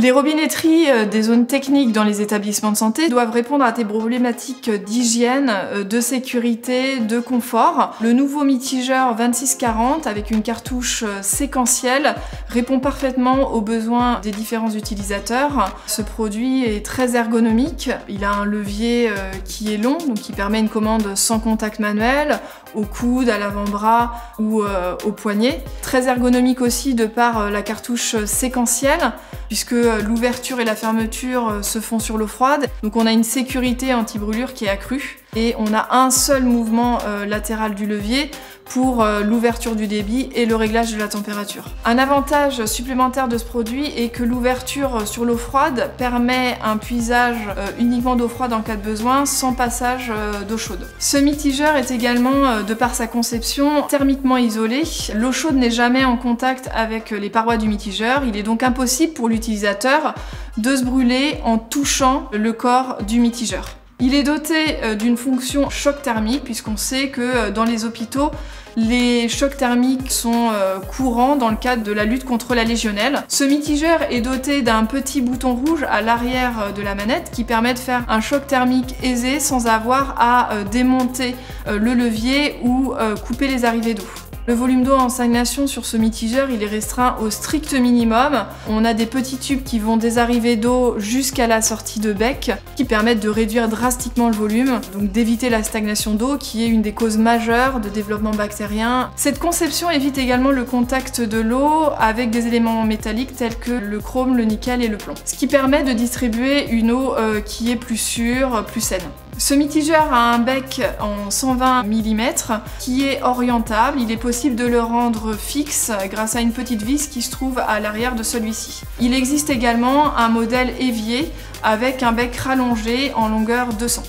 Les robinetteries des zones techniques dans les établissements de santé doivent répondre à des problématiques d'hygiène, de sécurité, de confort. Le nouveau mitigeur 2640 avec une cartouche séquentielle répond parfaitement aux besoins des différents utilisateurs. Ce produit est très ergonomique, il a un levier qui est long, donc qui permet une commande sans contact manuel, au coude, à l'avant-bras ou au poignet. Très ergonomique aussi de par la cartouche séquentielle, puisque l'ouverture et la fermeture se font sur l'eau froide. Donc on a une sécurité anti-brûlure qui est accrue. Et on a un seul mouvement latéral du levier pour l'ouverture du débit et le réglage de la température. Un avantage supplémentaire de ce produit est que l'ouverture sur l'eau froide permet un puisage uniquement d'eau froide en cas de besoin, sans passage d'eau chaude. Ce mitigeur est également, de par sa conception, thermiquement isolé. L'eau chaude n'est jamais en contact avec les parois du mitigeur. Il est donc impossible pour l'utilisateur de se brûler en touchant le corps du mitigeur. Il est doté d'une fonction choc thermique, puisqu'on sait que dans les hôpitaux, les chocs thermiques sont courants dans le cadre de la lutte contre la légionnelle. Ce mitigeur est doté d'un petit bouton rouge à l'arrière de la manette qui permet de faire un choc thermique aisé sans avoir à démonter le levier ou couper les arrivées d'eau. Le volume d'eau en stagnation sur ce mitigeur, il est restreint au strict minimum. On a des petits tubes qui vont des arrivées d'eau jusqu'à la sortie de bec, qui permettent de réduire drastiquement le volume, donc d'éviter la stagnation d'eau, qui est une des causes majeures de développement bactérien. Cette conception évite également le contact de l'eau avec des éléments métalliques tels que le chrome, le nickel et le plomb, ce qui permet de distribuer une eau qui est plus sûre, plus saine. Ce mitigeur a un bec en 120 mm qui est orientable. Il est possible de le rendre fixe grâce à une petite vis qui se trouve à l'arrière de celui-ci. Il existe également un modèle évier avec un bec rallongé en longueur 200.